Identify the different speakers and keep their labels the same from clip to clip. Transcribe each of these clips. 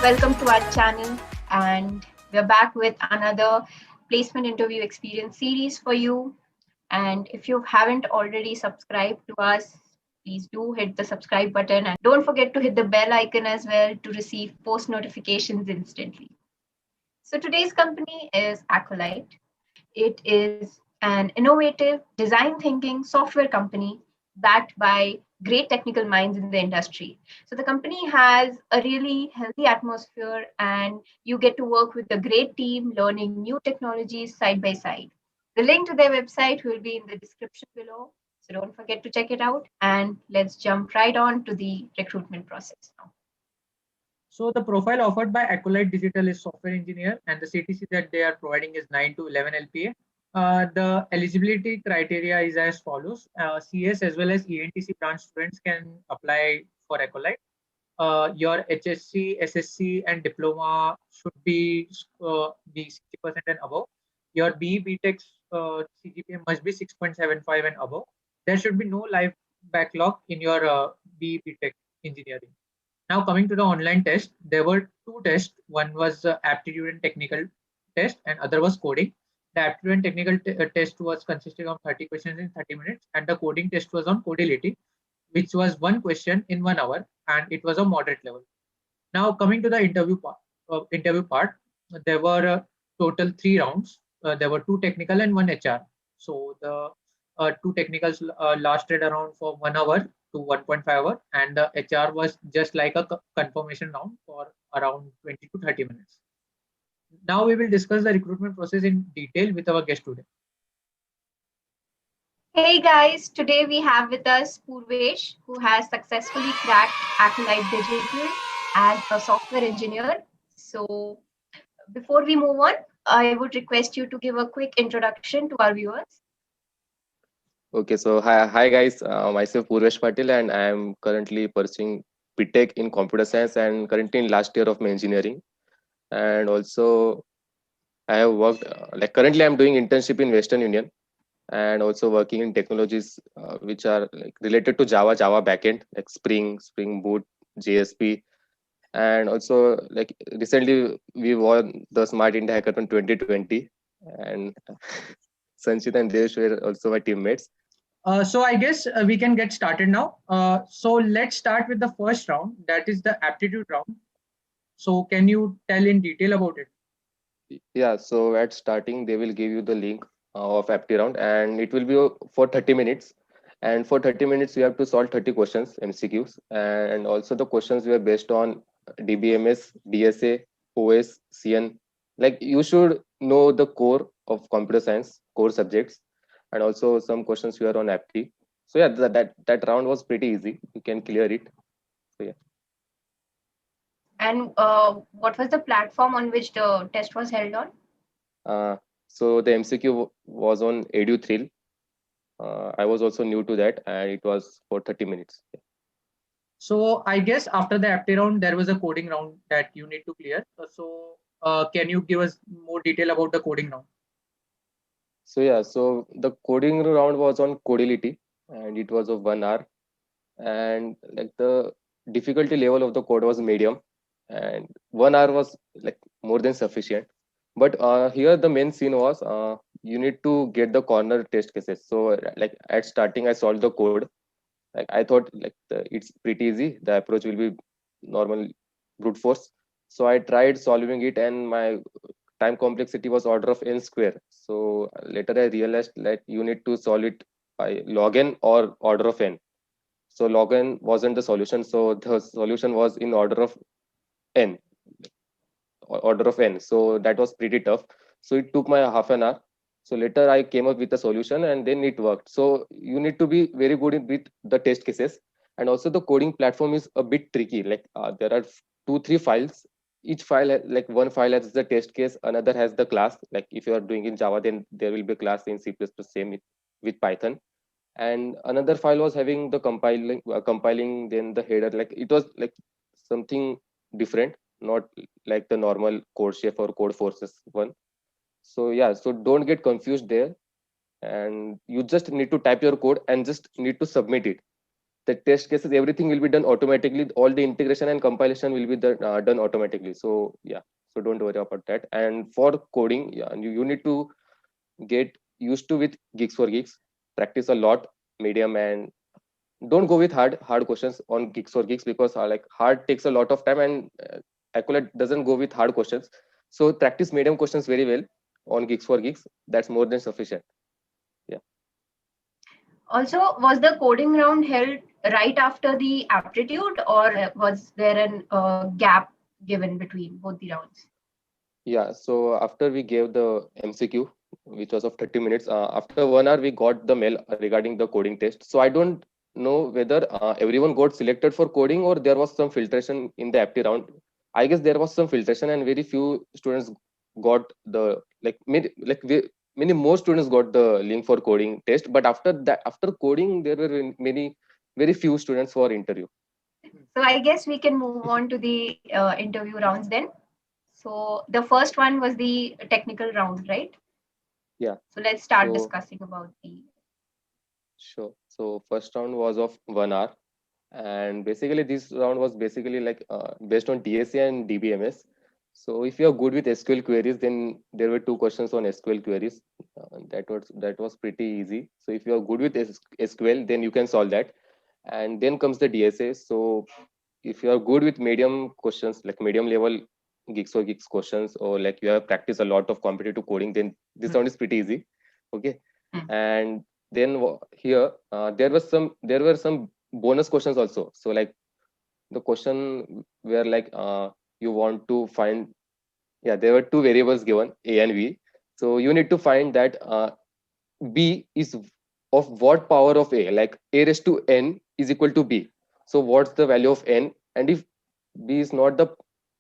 Speaker 1: Welcome to our channel, and we're back with another placement interview experience series for you. And if you haven't already subscribed to us, please do hit the subscribe button and don't forget to hit the bell icon as well to receive post notifications instantly. So today's company is Acolyte. It is an innovative, design thinking software company backed by great technical minds in the industry. So the company has a really healthy atmosphere, and you get to work with a great team learning new technologies side by side. The link to their website will be in the description below. So don't forget to check it out. And let's jump right on to the recruitment process now.
Speaker 2: So the profile offered by Acolyte Digital is software engineer, and the CTC that they are providing is 9 to 11 LPA. The eligibility criteria is as follows. CS as well as ENTC branch students can apply for Acolyte. Your HSC, SSC, and diploma should be 60% and above. Your BE BTech CGPA must be 6.75 and above. There should be no live backlog in your BE BTech engineering. Now coming to the online test, there were two tests. One was aptitude and technical test, and other was coding. The aptitude and technical test was consisting of 30 questions in 30 minutes, and the coding test was on Codility, which was one question in 1 hour, and it was a moderate level. Now coming to the interview part, there were total 3 rounds. There were two technical and one HR. So the two technicals lasted around for 1 hour to 1.5 hour, and the HR was just like a confirmation round for around 20 to 30 minutes. Now we will discuss the recruitment process in detail with our guest today.
Speaker 1: Hey guys, today we have with us Purvesh, who has successfully cracked Acolyte Digital as a software engineer. So, before we move on, I would request you to give a quick introduction to our viewers.
Speaker 3: Okay, so hi guys, myself Purvesh Patil, and I am currently pursuing BTech in computer science and currently in last year of my engineering. And also, I have worked like currently I'm doing internship in Western Union and also working in technologies which are like related to Java backend like Spring Boot, JSP, and also like recently we won the Smart India Hackathon 2020, and Sanchit and Desh were also my teammates.
Speaker 2: So I guess we can get started now. So let's start with the first round, that is the aptitude round. So can you tell in detail about it?
Speaker 3: Yeah, so at starting they will give you the link of apti round, and it will be for 30 minutes. And for 30 minutes you have to solve 30 questions MCQs, and also the questions were based on DBMS, DSA, OS, CN. Like you should know the core of computer science, core subjects, and also some questions were on apti. So yeah, that round was pretty easy. You can clear it. So yeah.
Speaker 1: And what was the platform on which the test was held on?
Speaker 3: So the MCQ was on EduThrill. I was also new to that, and it was for 30 minutes.
Speaker 2: So I guess after the apti round, there was a coding round that you need to clear. Can you give us more detail about the coding round?
Speaker 3: So yeah, so the coding round was on Codility, and it was of 1 hour, and like the difficulty level of the code was medium, and 1 hour was like more than sufficient. But here the main scene was you need to get the corner test cases. So like at starting, I solved the code. Like I thought like it's pretty easy. The approach will be normal brute force. So I tried solving it, and my time complexity was order of n square. So later I realized that you need to solve it by log n or order of n. So log n wasn't the solution. So the solution was in n, order of n. So that was pretty tough. So it took my half an hour. So later I came up with a solution, and then it worked. So you need to be very good with the test cases. And also the coding platform is a bit tricky. Like there are 2 3 files. Each file like one file has the test case, another has the class. Like if you are doing in Java, then there will be a class in C++, same with Python. And another file was having the compiling, then the header. Like it was like something different, not like the normal code chef or code forces one. So yeah, so don't get confused there, and you just need to type your code and just need to submit it. the test cases, everything will be done automatically. All the integration and compilation will be done automatically. So yeah, so don't worry about that. And for coding, yeah, you need to get used to with Geeks for Geeks. Practice a lot, medium, and don't go with hard questions on Geeks for Geeks, because like hard takes a lot of time, and Accolade doesn't go with hard questions. So practice medium questions very well on Geeks for Geeks. That's more than sufficient. Yeah.
Speaker 1: Also, was the coding round held right after the aptitude, or was there an gap given between both the rounds?
Speaker 3: Yeah, so after we gave the MCQ, which was of 30 minutes, after 1 hour, we got the mail regarding the coding test. So I don't know whether everyone got selected for coding or there was some filtration in the apti round. I guess there was some filtration and very few students got the, many more students got the link for coding test. But after that, after coding, there were many, very few students for interview.
Speaker 1: So I guess we can move on to the interview rounds then. So the first one was the technical round, right?
Speaker 3: Yeah.
Speaker 1: So let's start
Speaker 3: So-
Speaker 1: discussing about the.
Speaker 3: Sure. So first round was of 1 hour, and basically this round was basically like based on DSA and DBMS. So if you are good with SQL queries, then there were two questions on SQL queries. That was pretty easy. So if you are good with SQL, then you can solve that. And then comes the DSA. So if you are good with medium questions, like medium level Geeks or Geeks questions, or like you have practiced a lot of competitive coding, then this round is pretty easy. Okay. And then here there were some bonus questions also. So like the question where like you want to find, yeah, there were two variables given, A and B. So you need to find that B is of what power of A, like A raised to N is equal to B. So what's the value of N? And if B is not the,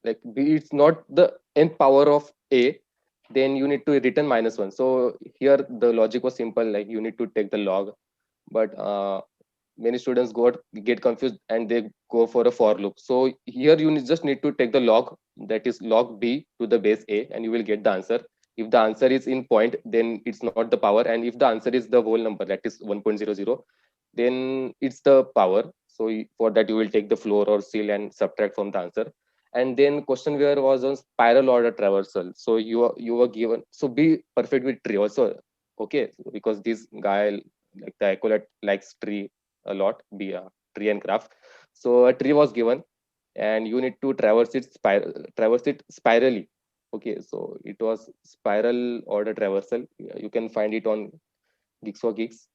Speaker 3: like B is not the N power of A, then you need to return -1. So here the logic was simple, like you need to take the log, but many students get confused and they go for a for loop. So here you just need to take the log, that is log B to the base A, and you will get the answer. If the answer is in point, then it's not the power, and if the answer is the whole number, that is 1.00, then it's the power. So for that you will take the floor or seal and subtract from the answer. And then question where was on spiral order traversal. So you were given, so be perfect with tree also. Okay, because this guy, like the Accolade, likes tree a lot, be a tree and graph. So a tree was given, and you need to traverse it spirally. Okay, so it was spiral order traversal. Yeah, you can find it on Geeks for Geeks.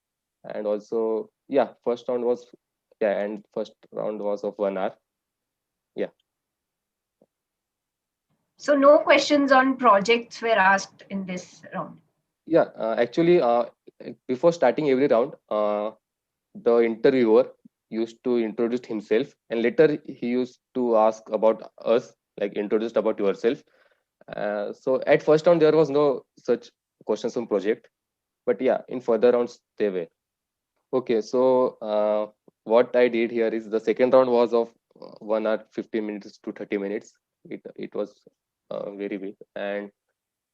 Speaker 3: And also, yeah, first round was, yeah, and first round was of 1 hour. Yeah.
Speaker 1: So no questions on projects were asked in this round.
Speaker 3: Yeah, actually, before starting every round, the interviewer used to introduce himself, and later he used to ask about us, like introduced about yourself. So at first round there was no such questions on project, but yeah, in further rounds they were. Okay, so what I did here is the second round was of 1 hour 15 minutes to 30 minutes. It was very big. And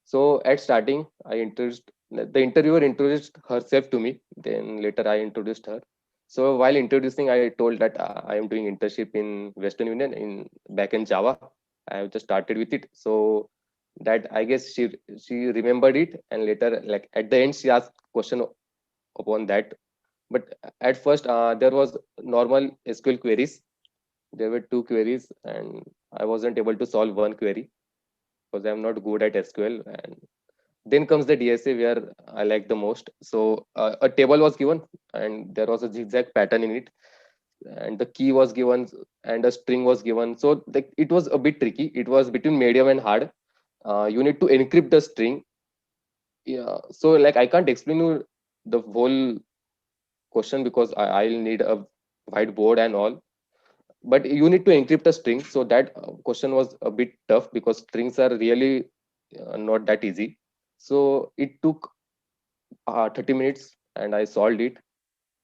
Speaker 3: so at starting, the interviewer introduced herself to me. Then later I introduced her. So while introducing, I told that I am doing internship in Western Union in back in Java. I have just started with it. So that, I guess she remembered it, and later, like at the end, she asked question upon that. But at first, there was normal SQL queries. There were two queries, and I wasn't able to solve one query because I'm not good at SQL. And then comes the DSA where I like the most. So a table was given, and there was a zigzag pattern in it, and the key was given, and a string was given. So it was a bit tricky. It was between medium and hard. You need to encrypt the string. Yeah. So like I can't explain you the whole question because I'll need a whiteboard and all. But you need to encrypt a string. So that question was a bit tough because strings are really not that easy. So it took 30 minutes and I solved it.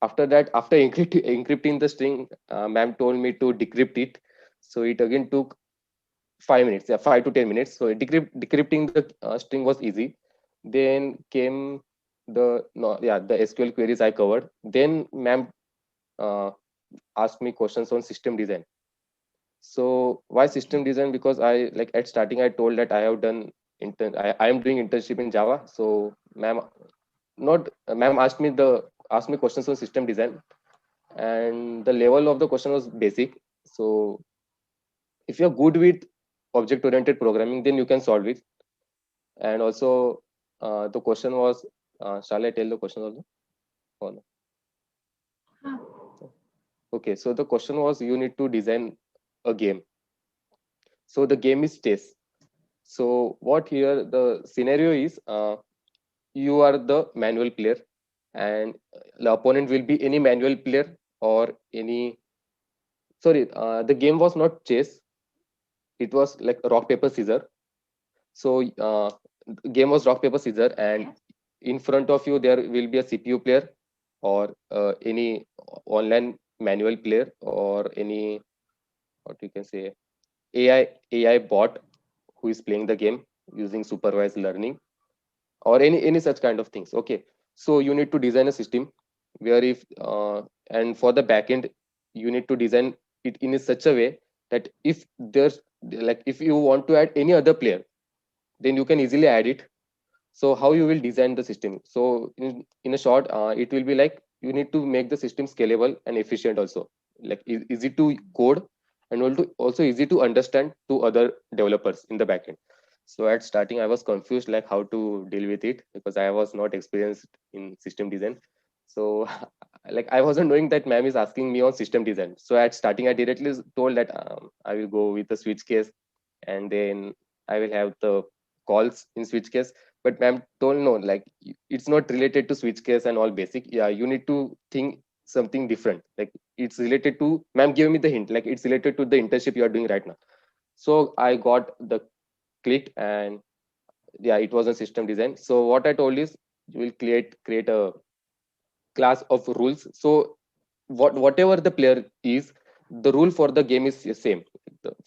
Speaker 3: After that, after encrypting the string, ma'am told me to decrypt it. So it again took 5 minutes, yeah, 5 to 10 minutes. So decrypting the string was easy. Then came the, no, yeah, the SQL queries I covered. Then ma'am uh, asked me questions on system design. So why system design? Because I like at starting I told that I have done I am doing internship in Java. So ma'am asked me questions on system design, and the level of the question was basic. So if you're good with object oriented programming, then you can solve it. And also the question was, shall I tell the question also? Oh, no.
Speaker 1: Huh.
Speaker 3: Okay, so the question was, you need to design a game. So the game is chess. So what here the scenario is, you are the manual player, and the opponent will be any manual player or any. Sorry, the game was not chess. It was like rock paper scissors. So game was rock paper scissors, and
Speaker 1: Okay.
Speaker 3: in front of you there will be a CPU player or any online manual player or any, what you can say, AI bot who is playing the game using supervised learning or any such kind of things. Okay, so you need to design a system where if and for the backend you need to design it in such a way that if there's like if you want to add any other player, then you can easily add it. So how you will design the system? So in a short, it will be like you need to make the system scalable and efficient also, like easy to code and also easy to understand to other developers in the backend. So at starting I was confused like how to deal with it because I was not experienced in system design. So like I wasn't knowing that ma'am is asking me on system design. So at starting I directly told that I will go with the switch case, and then I will have the calls in switch case. But ma'am told no, like it's not related to switch case and all basic. Yeah, you need to think something different. Like it's related to, ma'am gave me the hint, like it's related to the internship you are doing right now. So I got the click, and yeah, it was a system design. So what I told is you will create a class of rules. So whatever the player is, the rule for the game is the same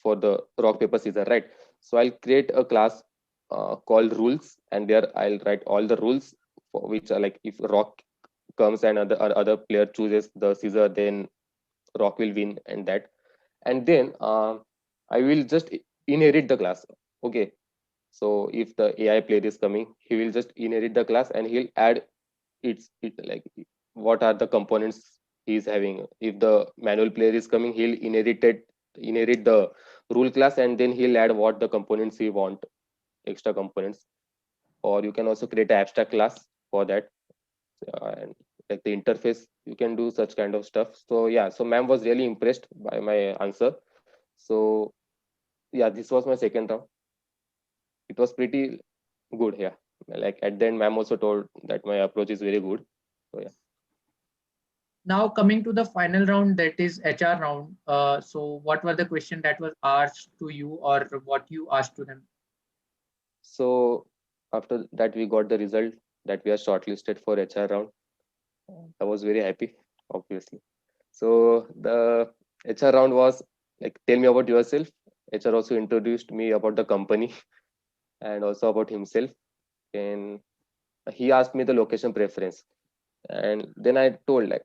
Speaker 3: for the rock paper scissors, right? So I'll create a class called rules, and there I'll write all the rules for which are like if rock comes and other player chooses the scissor, then rock will win, and that. And then I will just inherit the class. Okay, so if the AI player is coming, he will just inherit the class and he'll add it like what are the components he's having. If the manual player is coming, he'll inherit the rule class, and then he'll add what the components he want, extra components. Or you can also create an abstract class for that, and like the interface you can do such kind of stuff. So yeah, so ma'am was really impressed by my answer. So yeah, this was my second round. It was pretty good. Yeah, like at the end ma'am also told that my approach is very good. So yeah.
Speaker 2: Now coming to the final round, that is HR round. So what were the question that was asked to you, or what you asked to them?
Speaker 3: So after that, we got the result that we are shortlisted for HR round. I was very happy, obviously. So the HR round was like, tell me about yourself. HR also introduced me about the company and also about himself. And he asked me the location preference. And then I told like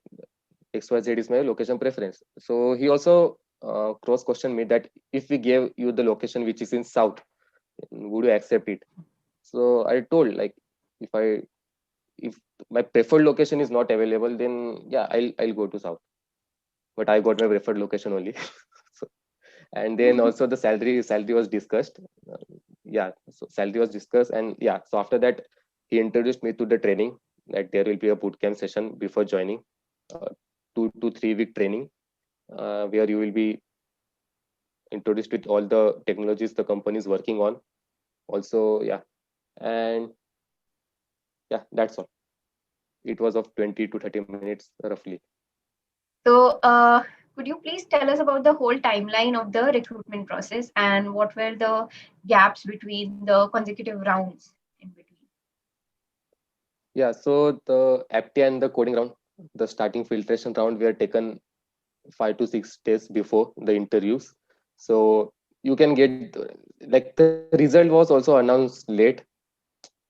Speaker 3: XYZ is my location preference. So he also cross questioned me that if we gave you the location which is in South, would you accept it? So I told like if my preferred location is not available, then yeah, I'll go to South. But I got my preferred location only. So, and then also the salary was discussed. Yeah, so salary was discussed, and yeah, so after that he introduced me to the training, that there will be a boot camp session before joining, 2 to 3 week training, where you will be introduced with all the technologies the company is working on. Also, yeah, and yeah, that's all. It was of 20 to 30 minutes roughly.
Speaker 1: So, could you please tell us about the whole timeline of the recruitment process and what were the gaps between the consecutive rounds in between?
Speaker 3: Yeah, so the APTI and the coding round, the starting filtration round were taken 5 to 6 days before the interviews. So you can get like the result was also announced late.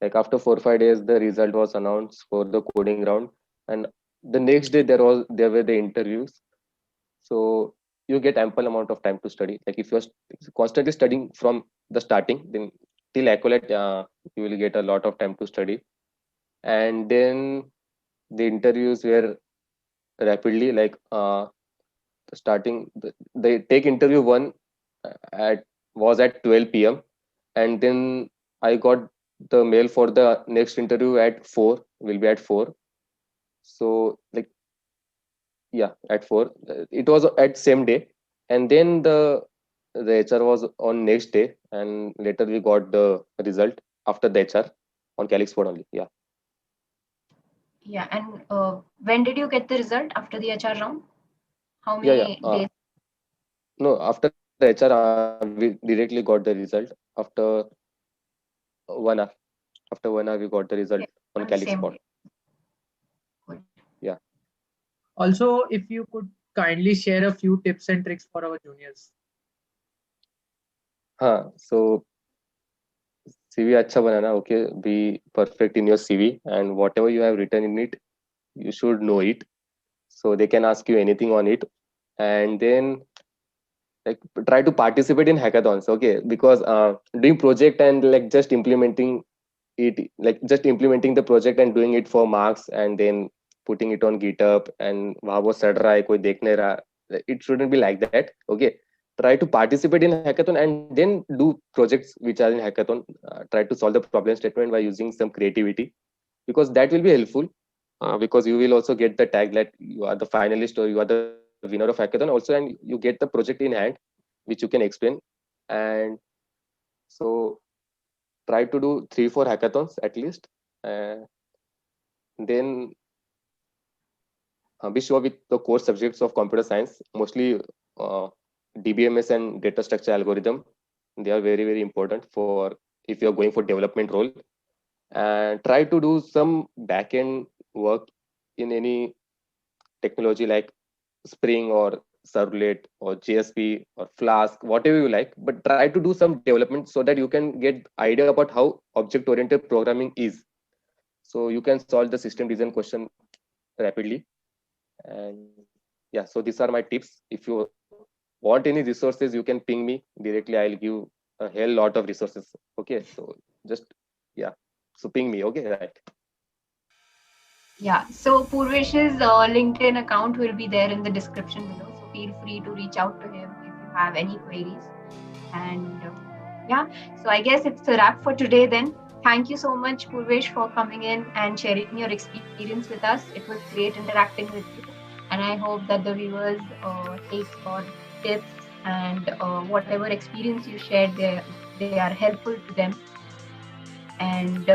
Speaker 3: Like after 4 or 5 days, the result was announced for the coding round, and the next day there were the interviews. So you get ample amount of time to study. Like if you're constantly studying from the starting, then till accolade, you will get a lot of time to study. And then the interviews were rapidly, like starting they take interview one at was at 12 p.m. and then I got the mail for the next interview at 4, will be at 4. So like, yeah, at 4. It was at same day, and then the HR was on next day, and later we got the result after the HR on Calixport only. Yeah.
Speaker 1: Yeah, and when did you get the result after the HR round? How
Speaker 3: Yeah, yeah.
Speaker 1: many days?
Speaker 3: No, after the HR, we directly got the result after 1 hour. After 1 hour, we got the result
Speaker 1: Okay,
Speaker 3: on
Speaker 1: on the same
Speaker 3: Calixport.
Speaker 1: day. Good.
Speaker 3: Yeah.
Speaker 2: Also, if you could kindly share a few tips and tricks for our juniors.
Speaker 3: So CV अच्छा बनाना, okay, be perfect in your CV, and whatever you have written in it, you should know it. So they can ask you anything on it, and then like try to participate in hackathons, okay? Because doing project and like just implementing it, like just implementing the project and doing it for marks and then putting it on GitHub and वहाँ वो सड़ रहा है कोई देख नहीं रहा, it shouldn't be like that, okay? Try to participate in hackathon and then do projects which are in hackathon. Try to solve the problem statement by using some creativity, because that will be helpful. Because you will also get the tag that you are the finalist or you are the winner of hackathon also, and you get the project in hand which you can explain. And so try to do 3-4 hackathons at least. Then be sure with the core subjects of computer science, mostly uh, DBMS and data structure algorithm. They are very, very important for if you're going for development role. And try to do some backend work in any technology like Spring or Servlet or JSP or Flask, whatever you like. But try to do some development so that you can get idea about how object-oriented programming is. So you can solve the system design question rapidly. And yeah, so these are my tips. If you want any resources, you can ping me directly. I'll give a hell lot of resources. Okay, so just yeah, so ping me. Okay, right.
Speaker 1: Yeah, so Purvesh's LinkedIn account will be there in the description below. So feel free to reach out to him if you have any queries. And yeah, so I guess it's a wrap for today then. Thank you so much, Purvesh, for coming in and sharing your experience with us. It was great interacting with you. And I hope that the viewers take your tips and whatever experience you shared, they are helpful to them. And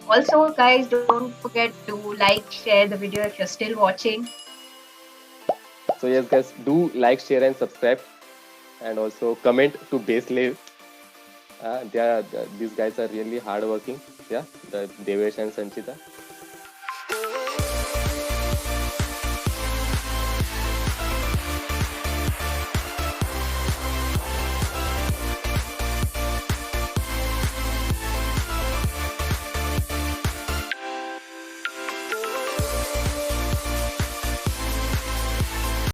Speaker 1: also, guys, don't forget to like, share the video if you're still watching.
Speaker 3: So yes, guys, do like, share, and subscribe, and also comment to base live. These guys are really hardworking. Yeah, the Devesh and Sanchita.